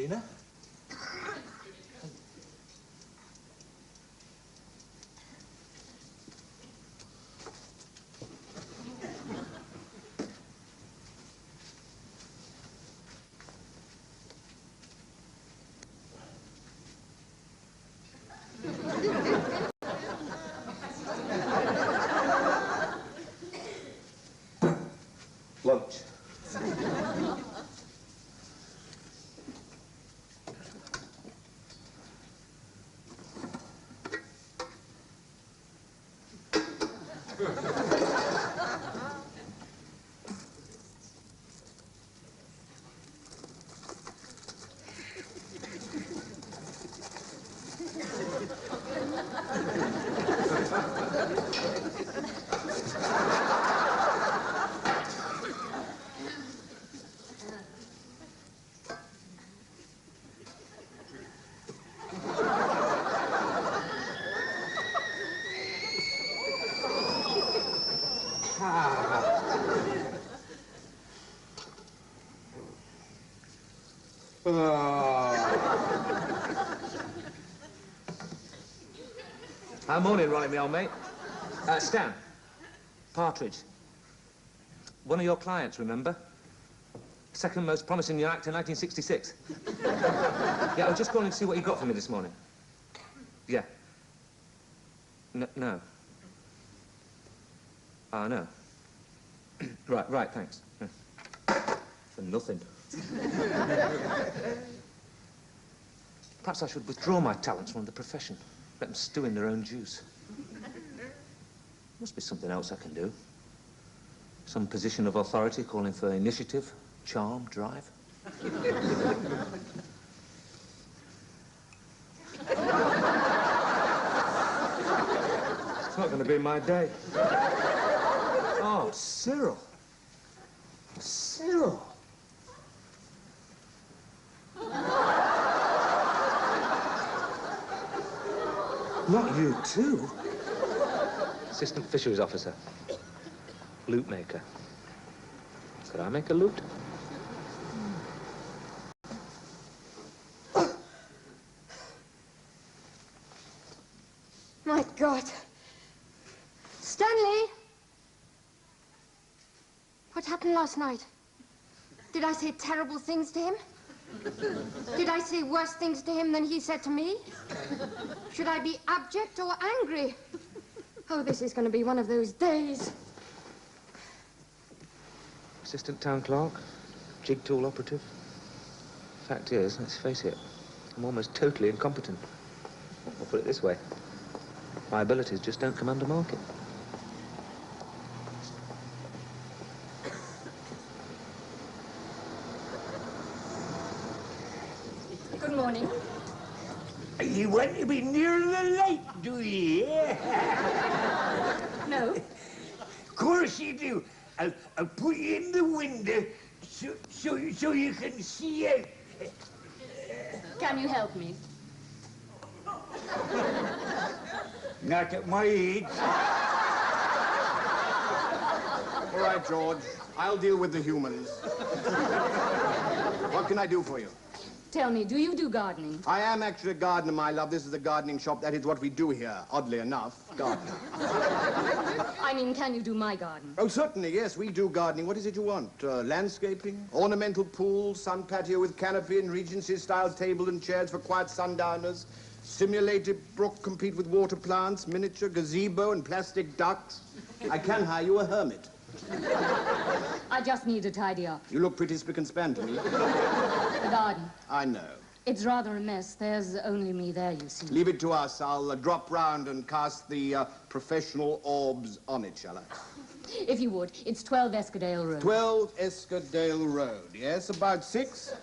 Lena. Lunch. Morning, Ronnie, me old mate. Stan. Partridge. One of your clients, remember? Second most promising new actor, 1966. Yeah, I was just calling to see what you got for me this morning. Yeah. No. Ah, no. Right, thanks. For nothing. Perhaps I should withdraw my talents from the profession. Let them stew in their own juice. Must be something else I can do. Some position of authority calling for initiative, charm, drive. It's not going to be my day. Oh, Cyril. Cyril. Not you, too. Assistant fisheries officer. Loot maker. Could I make a loot? My God. Stanley! What happened last night? Did I say terrible things to him? Did I say worse things to him than he said to me? Should I be abject or angry? Oh, this is going to be one of those days. Assistant town clerk, jig tool operative. Fact is, let's face it, I'm almost totally incompetent. I'll put it this way. My abilities just don't command a market. Good morning. You want to be near the light, do you? No. Of course you do. I'll put you in the window so you can see out. Can you help me? Not at my age. All right, George. I'll deal with the humans. What can I do for you? Tell me, do you do gardening? I am actually a gardener, my love. This is a gardening shop. That is what we do here, oddly enough. Gardening. I mean, can you do my garden? Oh, certainly, yes, we do gardening. What is it you want? Landscaping? Ornamental pool, sun patio with canopy and Regency-style table and chairs for quiet sundowners? Simulated brook compete with water plants, miniature gazebo and plastic ducks? I can hire you a hermit. I just need to tidy up. You look pretty spick and span to me. The garden. I know. It's rather a mess. There's only me there, you see. Leave it to us. I'll drop round and cast the professional orbs on it, shall I? If you would. It's 12 Escadale Road. 12 Escadale Road. Yes, about 6?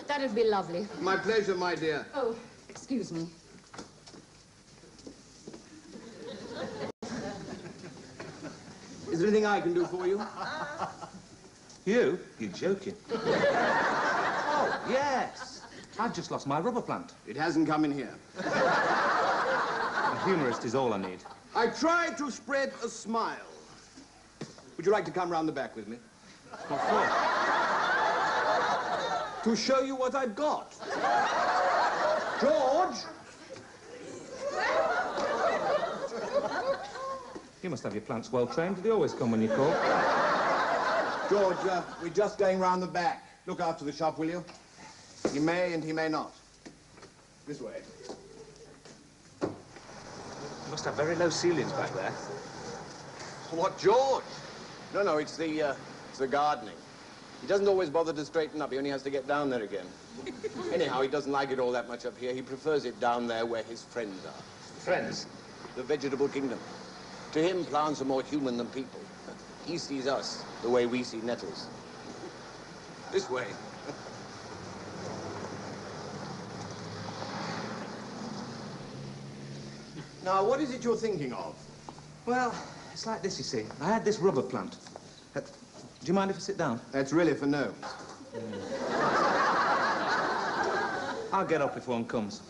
That'd be lovely. My pleasure, my dear. Oh, excuse me. Is there anything I can do for you? You? You're joking. Oh, yes. I've just lost my rubber plant. It hasn't come in here. A humorist is all I need. I tried to spread a smile. Would you like to come round the back with me? What for? To show you what I've got. George! You must have your plants well trained. Do they always come when you call? George, we're just going round the back. Look after the shop, will you? He may and he may not. This way. You must have very low ceilings back there. What, George? No, it's the gardening. He doesn't always bother to straighten up. He only has to get down there again. Anyhow, he doesn't like it all that much up here. He prefers it down there where his friends are. Friends? The vegetable kingdom. To him, plants are more human than people. He sees us the way we see nettles. This way. Now, what is it you're thinking of? Well, it's like this, you see. I had this rubber plant. Do you mind if I sit down? That's really for gnomes. I'll get up if one comes.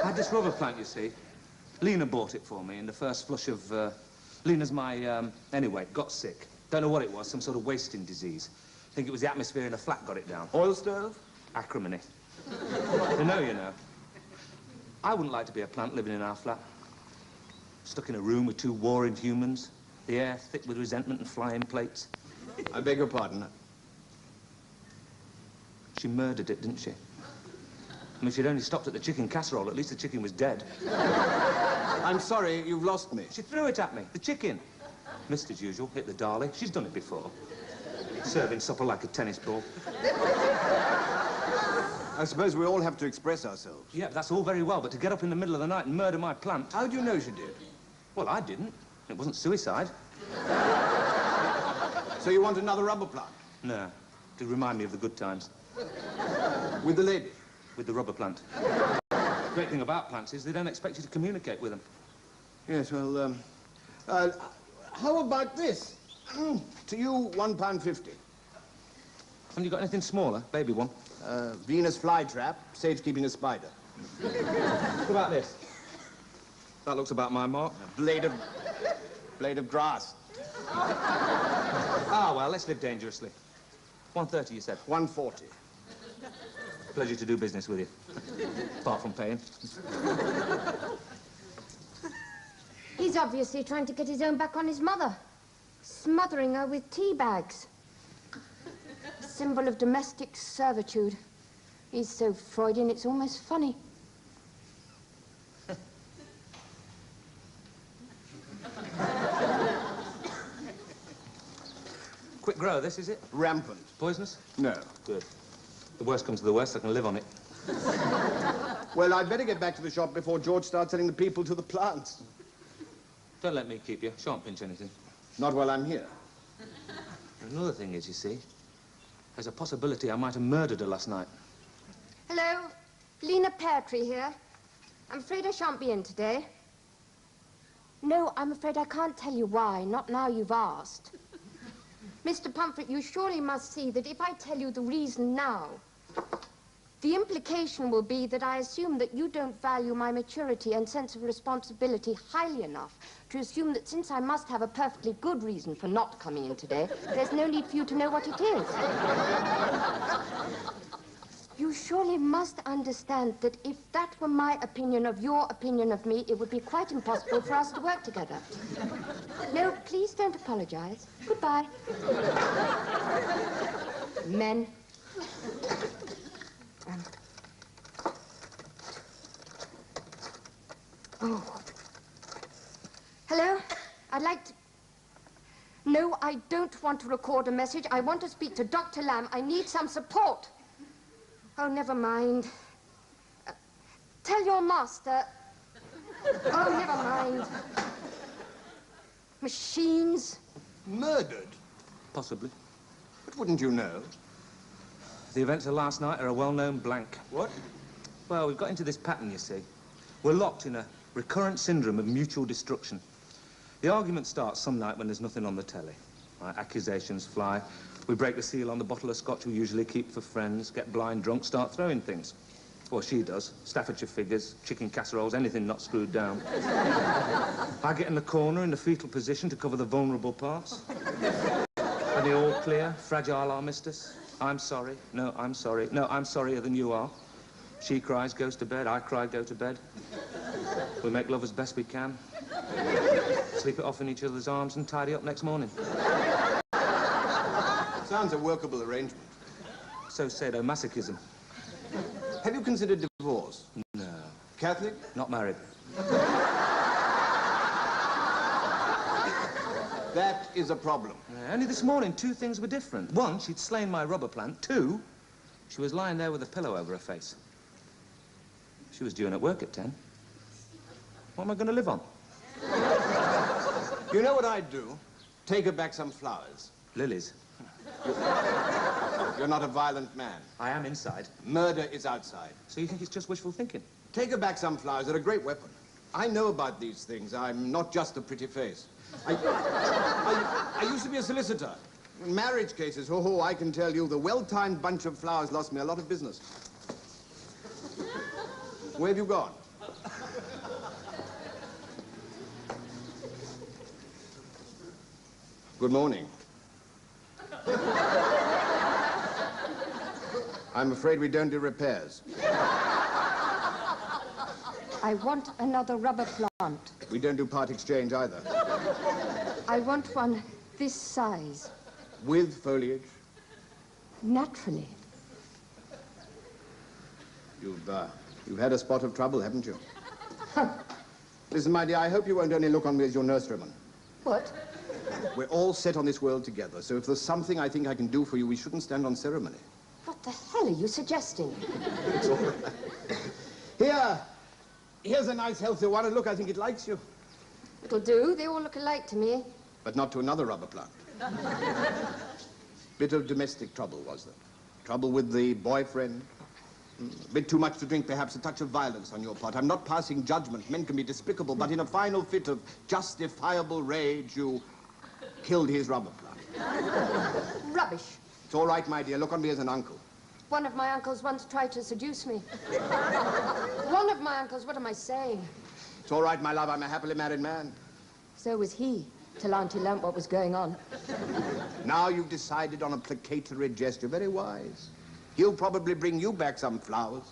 I had this rubber plant, you see. Lena bought it for me in the first flush of... Lena's my... Anyway, got sick. Don't know what it was, some sort of wasting disease. I think it was the atmosphere in a flat got it down. Oil stove? Acrimony. You know. I wouldn't like to be a plant living in our flat. Stuck in a room with two warring humans. The air thick with resentment and flying plates. I beg your pardon. She murdered it, didn't she? I mean, if she'd only stopped at the chicken casserole, at least the chicken was dead. I'm sorry, you've lost me. She threw it at me, the chicken. Missed as usual, hit the darlie. She's done it before. Serving supper like a tennis ball. I suppose we all have to express ourselves. Yeah, that's all very well, but to get up in the middle of the night and murder my plant... How do you know she did? Well, I didn't. It wasn't suicide. So you want another rubber plant? No. To remind me of the good times. With the lady? With the rubber plant. The great thing about plants is they don't expect you to communicate with them. Yes, well, how about this? To you, £1.50. Haven't you got anything smaller? Baby one. Venus flytrap, safekeeping a spider. What about this? That looks about my mark. A blade of grass. Ah, well, let's live dangerously. 130, you said? 140. Pleasure to do business with you. Apart from paying. He's obviously trying to get his own back on his mother. Smothering her with tea bags. A symbol of domestic servitude. He's so Freudian, it's almost funny. Quick grow, this, is it? Rampant. Poisonous? No. Good. The worst comes to the worst, I can live on it. Well, I'd better get back to the shop before George starts sending the people to the plants. Don't let me keep you. Shan't pinch anything. Not while I'm here. Another thing is, you see, there's a possibility I might have murdered her last night. Hello, Lena Peartree here. I'm afraid I shan't be in today. No, I'm afraid I can't tell you why, not now you've asked. Mr. Pomfret, you surely must see that if I tell you the reason now, the implication will be that I assume that you don't value my maturity and sense of responsibility highly enough to assume that since I must have a perfectly good reason for not coming in today, there's no need for you to know what it is. You surely must understand that if that were my opinion of your opinion of me, it would be quite impossible for us to work together. No, please don't apologize. Goodbye. Men. Oh. Hello? I'd like to... No, I don't want to record a message. I want to speak to Dr. Lamb. I need some support. Oh, never mind. Tell your master... Oh, never mind. Machines. Murdered? Possibly. But wouldn't you know? The events of last night are a well-known blank. What? Well, we've got into this pattern, you see. We're locked in a recurrent syndrome of mutual destruction. The argument starts some night when there's nothing on the telly. Right? Accusations fly. We break the seal on the bottle of scotch we usually keep for friends, get blind drunk, start throwing things. Well, she does. Staffordshire figures, chicken casseroles, anything not screwed down. I get in the corner in the fetal position to cover the vulnerable parts. Are they all clear? Fragile armistice? I'm sorry. No, I'm sorry. No, I'm sorrier than you are. She cries, goes to bed. I cry, go to bed. We make love as best we can. Sleep it off in each other's arms and tidy up next morning. Sounds a workable arrangement. So sadomasochism. Have you considered divorce? No. Catholic? Not married. That is a problem. Only this morning, two things were different. One, she'd slain my rubber plant. Two, she was lying there with a pillow over her face. She was due in at work at 10. What am I going to live on? You know what I'd do? Take her back some flowers. Lilies. You're not a violent man. I am inside. Murder is outside. So you think it's just wishful thinking? Take her back some flowers. They're a great weapon. I know about these things. I'm not just a pretty face. I used to be a solicitor. In marriage cases, I can tell you, the well-timed bunch of flowers lost me a lot of business. Where have you gone? Good morning. I'm afraid we don't do repairs. I want another rubber plant. We don't do part exchange either. I want one this size. With foliage? Naturally. You've had a spot of trouble, haven't you? Listen, my dear, I hope you won't only look on me as your nurseryman. What? We're all set on this world together, so if there's something I think I can do for you, we shouldn't stand on ceremony. What the hell are you suggesting? It's all right. Here's a nice, healthy one, and look, I think it likes you. It'll do. They all look alike to me. But not to another rubber plant. Bit of domestic trouble, was there? Trouble with the boyfriend? A bit too much to drink, perhaps, a touch of violence on your part. I'm not passing judgment. Men can be despicable, but in a final fit of justifiable rage, you killed his rubber plant. Rubbish. It's all right, my dear. Look on me as an uncle. One of my uncles once tried to seduce me. One of my uncles, what am I saying? It's all right, my love. I'm a happily married man. So was he, till Auntie learnt what was going on. Now you've decided on a placatory gesture. Very wise. He'll probably bring you back some flowers.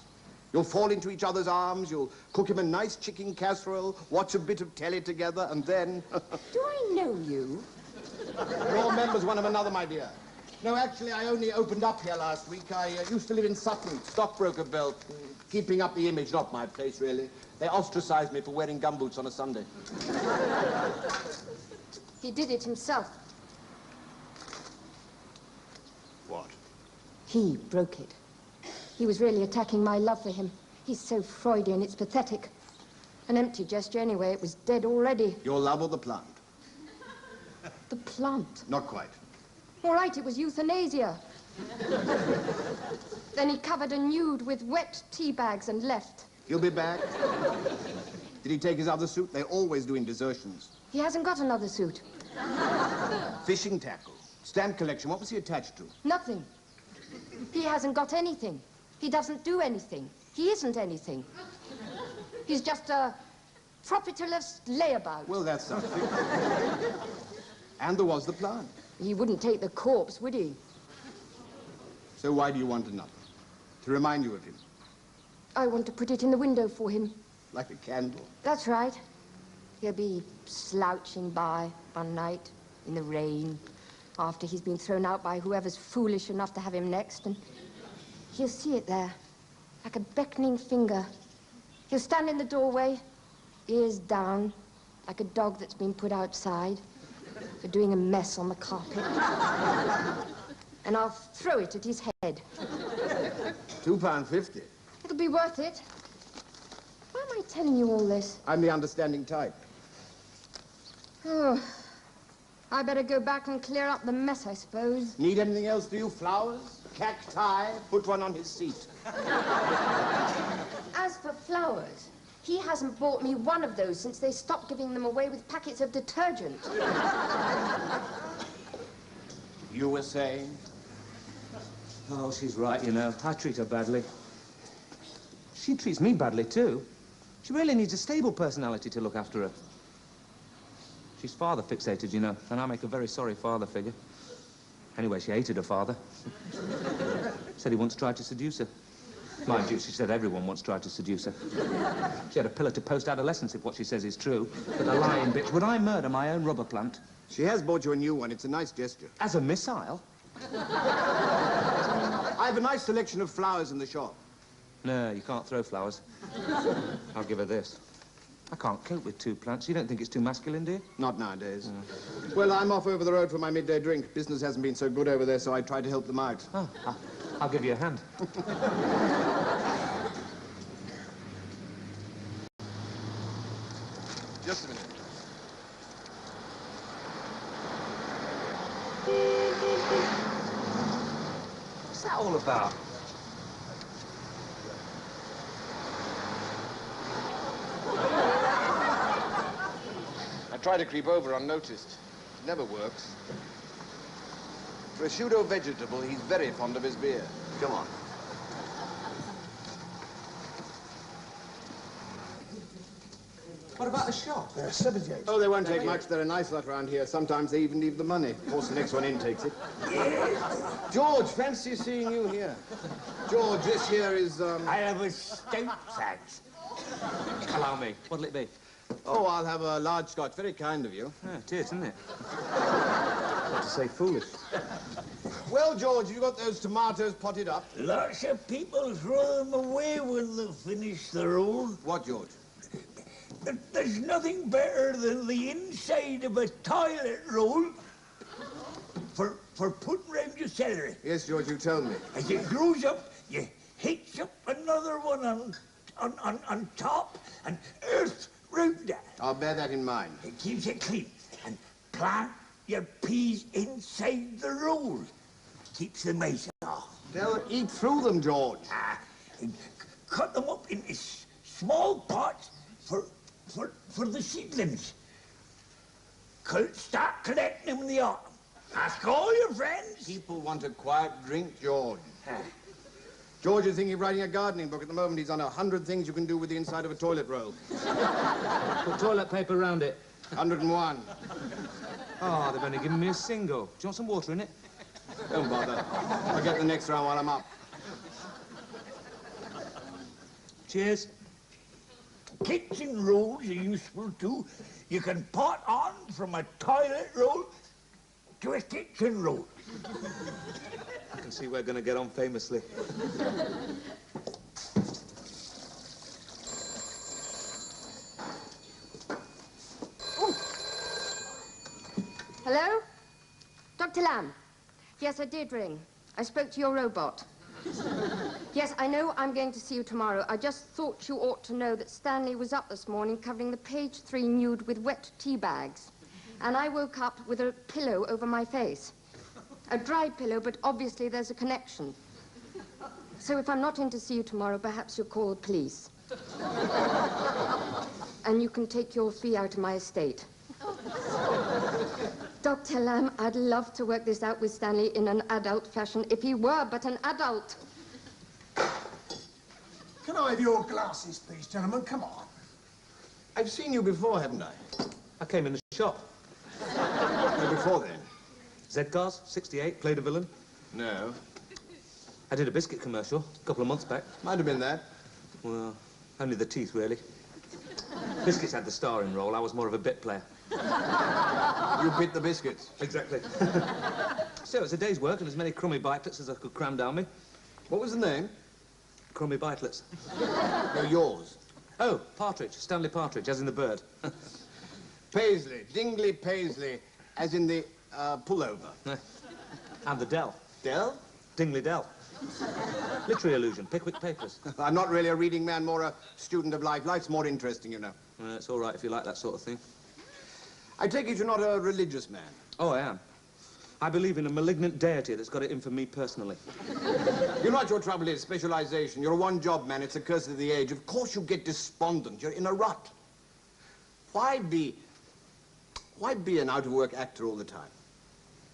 You'll fall into each other's arms. You'll cook him a nice chicken casserole, watch a bit of telly together, and then... Do I know you? We're all members one of another, my dear. No, actually, I only opened up here last week. I used to live in Sutton, stockbroker belt. Keeping up the image, not my place, really. They ostracized me for wearing gumboots on a Sunday. He did it himself. What? He broke it. He was really attacking my love for him. He's so Freudian, it's pathetic. An empty gesture anyway, it was dead already. Your love or the plant? The plant. Not quite. All right, it was euthanasia. Then he covered a nude with wet tea bags and left. He'll be back. Did he take his other suit? They're always doing desertions. He hasn't got another suit. Fishing tackle. Stamp collection. What was he attached to? Nothing. He hasn't got anything. He doesn't do anything. He isn't anything. He's just a profitless layabout. Well, that's something. And there was the plant. He wouldn't take the corpse, would he? So why do you want another? To remind you of him? I want to put it in the window for him. Like a candle. That's right. He'll be slouching by one night in the rain after he's been thrown out by whoever's foolish enough to have him next, and he'll see it there, like a beckoning finger. He'll stand in the doorway, ears down, like a dog that's been put outside for doing a mess on the carpet. And I'll throw it at his head. £2.50. It'll be worth it. Why am I telling you all this? I'm the understanding type. Oh, I better go back and clear up the mess, I suppose. Need anything else, do you? Flowers? Cacti? Put one on his seat. As for flowers, he hasn't bought me one of those since they stopped giving them away with packets of detergent. You were saying? Oh, she's right, you know. I treat her badly. She treats me badly, too. She really needs a stable personality to look after her. She's father-fixated, you know, and I make a very sorry father figure. Anyway, she hated her father. Said he once tried to seduce her. Mind you, she said everyone once tried to seduce her. She had a pillar to post-adolescence if what she says is true. But the lying bitch, would I murder my own rubber plant? She has bought you a new one. It's a nice gesture. As a missile? I have a nice selection of flowers in the shop. No, you can't throw flowers. I'll give her this. I can't cope with two plants. You don't think it's too masculine, do you? Not nowadays. Well, I'm off over the road for my midday drink. Business hasn't been so good over there, so I try to help them out. Oh, I'll give you a hand. Just a minute. What's that all about? I try to creep over unnoticed. It never works. For a pseudo-vegetable, he's very fond of his beer. Come on. What about the shop? 78. Oh, they won't take much. They're a nice lot around here. Sometimes they even leave the money. Of course, the next one in takes it. George, fancy seeing you here. George, this here is, I have a stout, thanks. Allow me. What'll it be? Oh, I'll have a large Scotch. Very kind of you. Yeah, it is, isn't it? Not to say foolish. Well, George, you got those tomatoes potted up? Lots of people throw them away when they finish the roll. What, George? There's nothing better than the inside of a toilet roll for putting round your celery. Yes, George, you tell me. As it grows up, you hitch up another one on top and earth round that. I'll bear that in mind. It keeps it clean. And plant your peas inside the roll. Keeps the mice off. They'll eat through them, George. And cut them up into small pots for the seedlings. Start collecting them in the autumn. Ask all your friends. People want a quiet drink, George. George is thinking of writing a gardening book. At the moment, he's on 100 things you can do with the inside of a toilet roll. Put toilet paper around it. 101. Oh, they've only given me a single. Do you want some water in it? Don't bother. I'll get the next round while I'm up. Cheers. Kitchen rolls are useful too. You can pot on from a toilet roll to a kitchen roll. I can see we're going to get on famously. Hello? Dr. Lamb? Yes, I did ring. I spoke to your robot. Yes, I know I'm going to see you tomorrow. I just thought you ought to know that Stanley was up this morning covering the page 3 nude with wet tea bags. And I woke up with a pillow over my face. A dry pillow, but obviously there's a connection. So if I'm not in to see you tomorrow, perhaps you'll call the police. And you can take your fee out of my estate. Dr. Lamb, I'd love to work this out with Stanley in an adult fashion, if he were but an adult. Can I have your glasses, please, gentlemen? Come on. I've seen you before, haven't I? I came in the shop. No, before then? Z-Cars, 68, played a villain. No. I did a biscuit commercial a couple of months back. Might have been that. Well, only the teeth, really. Biscuits had the starring role. I was more of a bit player. You bit the biscuits. Exactly. So it was a day's work and as many crummy bitelets as I could cram down me. What was the name? Crummy bitelets. No, yours. Oh, Partridge, Stanley Partridge, as in the bird. Paisley, Dingley Paisley, as in the pullover. And the Dell. Dell? Dingley Dell. Literary allusion, Pickwick Papers. I'm not really a reading man, more a student of life. Life's more interesting, you know. It's all right if you like that sort of thing. I take it you're not a religious man. Oh, I am. I believe in a malignant deity that's got it in for me personally. You know what your trouble is? Specialization. You're a one-job man. It's a curse of the age. Of course you get despondent. You're in a rut. Why be an out-of-work actor all the time?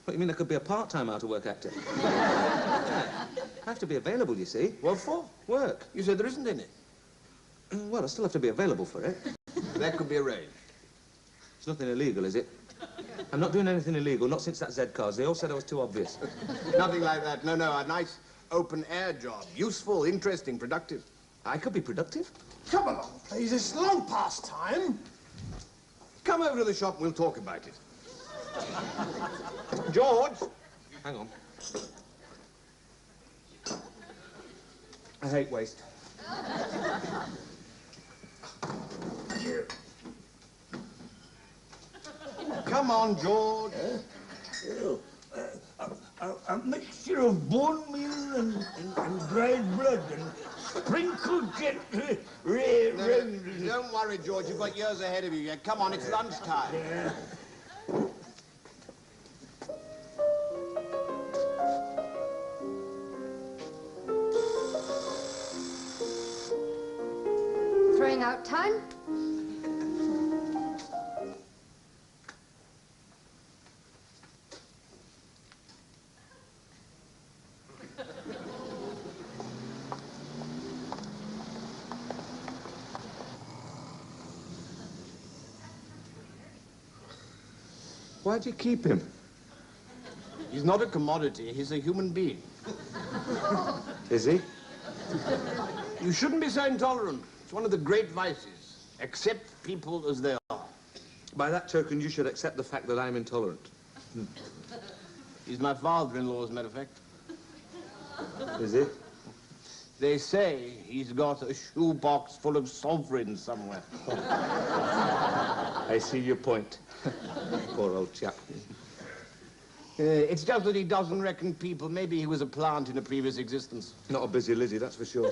What, you mean I could be a part-time out-of-work actor? I have to be available, you see. What for? Work. You said there isn't any. Well, I still have to be available for it. That could be arranged. It's nothing illegal, is it? I'm not doing anything illegal, not since that Z cars. They all said I was too obvious. Nothing like that. No, no, a nice open-air job. Useful, interesting, productive. I could be productive. Come along, please. It's long past time. Come over to the shop and we'll talk about it. George! Hang on. I hate waste. Come on, George. A mixture of bone meal and dried blood and sprinkled gently round. Don't worry, George. You've got years ahead of you yet. Come on, it's lunchtime. Yeah. Throwing out time? Why'd you keep him? He's not a commodity. He's a human being. Is he? You shouldn't be so intolerant. It's one of the great vices. Accept people as they are. By that token, you should accept the fact that I'm intolerant. He's my father-in-law, as a matter of fact. Is he? They say he's got a shoebox full of sovereigns somewhere. I see your point. Poor old chap. It's just that he doesn't reckon people. Maybe he was a plant in a previous existence. Not a busy Lizzie, that's for sure.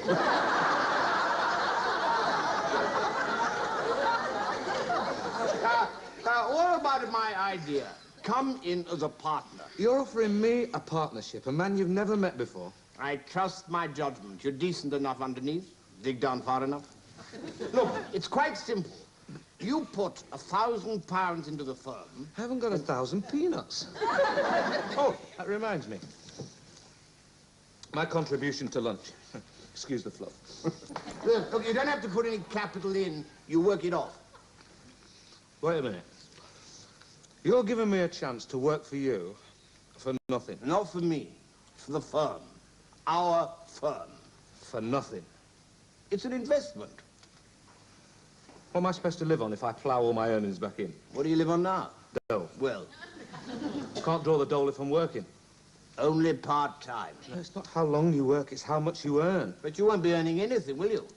What about my idea? Come in as a partner. You're offering me a partnership, a man you've never met before. I trust my judgment. You're decent enough underneath. Dig down far enough. Look, it's quite simple. You put £1,000 into the firm. I haven't got 1,000 peanuts. Oh, that reminds me. My contribution to lunch. Excuse the fluff. Look, you don't have to put any capital in. You work it off. Wait a minute. You're giving me a chance to work for you for nothing. Not for me. For the firm. Our firm. For nothing. It's an investment. What am I supposed to live on if I plough all my earnings back in? What do you live on now? Dole. Well, Can't draw the dole if I'm working. only part-time. No, it's not how long you work, it's how much you earn. But you won't be earning anything, will you?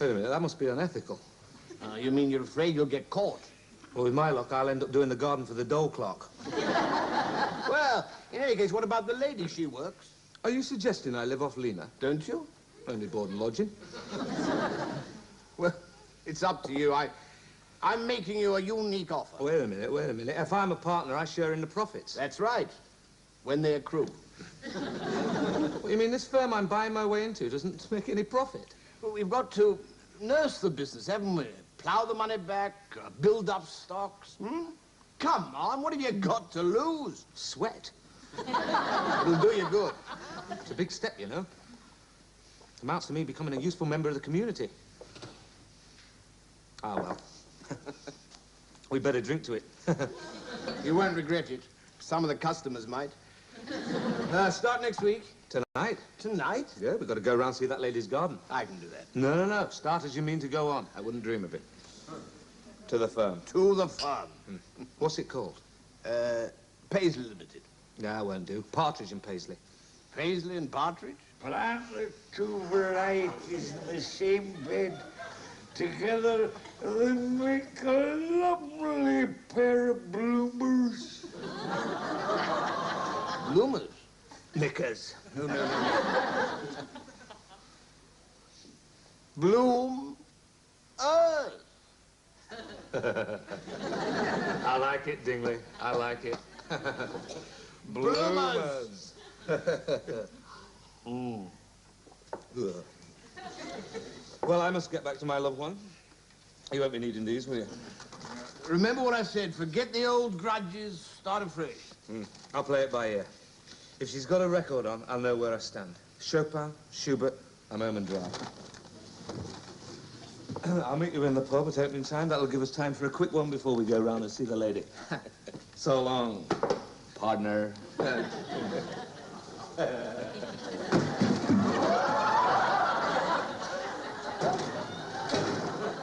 Wait a minute, that must be unethical. You mean you're afraid you'll get caught? Well, with my luck, I'll end up doing the garden for the dole clerk. Well, in any case, what about the lady? She works. Are you suggesting I live off Lena? Don't you? Only board and lodging. Well, it's up to you. I'm making you a unique offer. Wait a minute, wait a minute. If I'm a partner, I share in the profits. That's right. When they accrue. What, you mean this firm I'm buying my way into doesn't make any profit? Well, we've got to nurse the business, haven't we? Plow the money back, build up stocks. Come on, what have you got to lose? Sweat. It'll do you good. It's a big step, you know. Amounts to me becoming a useful member of the community. Ah, well. We better drink to it. You won't regret it. Some of the customers might. Start next week. Tonight? Tonight? Yeah, we've got to go round and see that lady's garden. I can do that. No, no, no. Start as you mean to go on. I wouldn't dream of it. To the firm. To the farm. What's it called? Paisley Limited. No, I won't do. Partridge and Paisley. Paisley and Partridge? Plant the two varieties in the same bed together, they make a lovely pair of bloomers. Bloomers? Knickers. No. Bloom. I like it, Dingley. I like it. Bloomers. Well, I must get back to my loved one. You won't be needing these, will you? Remember what I said. Forget the old grudges. Start afresh. I'll play it by ear. If she's got a record on, I'll know where I stand. Chopin, Schubert, I'm home and dry. I'll meet you in the pub at opening time. That'll give us time for a quick one before we go round and see the lady. So long, partner.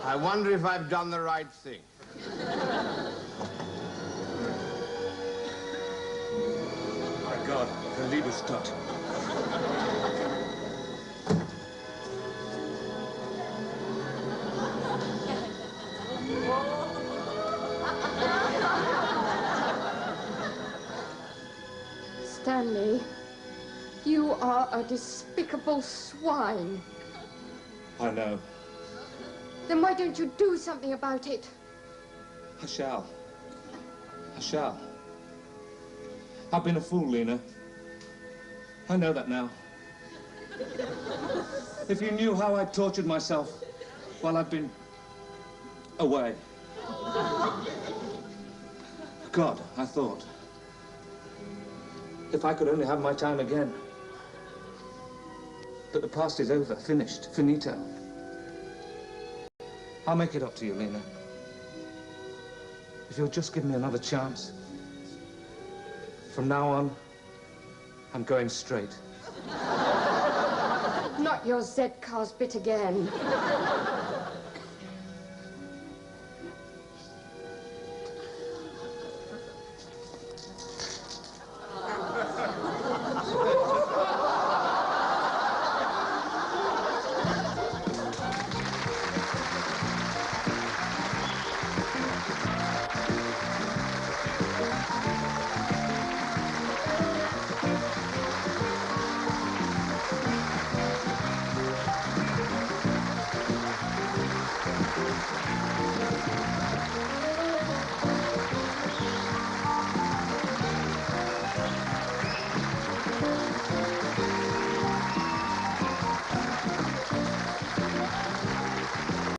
I wonder if I've done the right thing. My God, the Liebestadt. Stanley, you are a despicable swine. I know. Then why don't you do something about it? I shall. I shall. I've been a fool, Lena. I know that now. If you knew how I tortured myself while I've been away. God, I thought, if I could only have my time again. But the past is over, finished, finito. I'll make it up to you, Lena. If you'll just give me another chance. From now on, I'm going straight. Not your Z-cars bit again.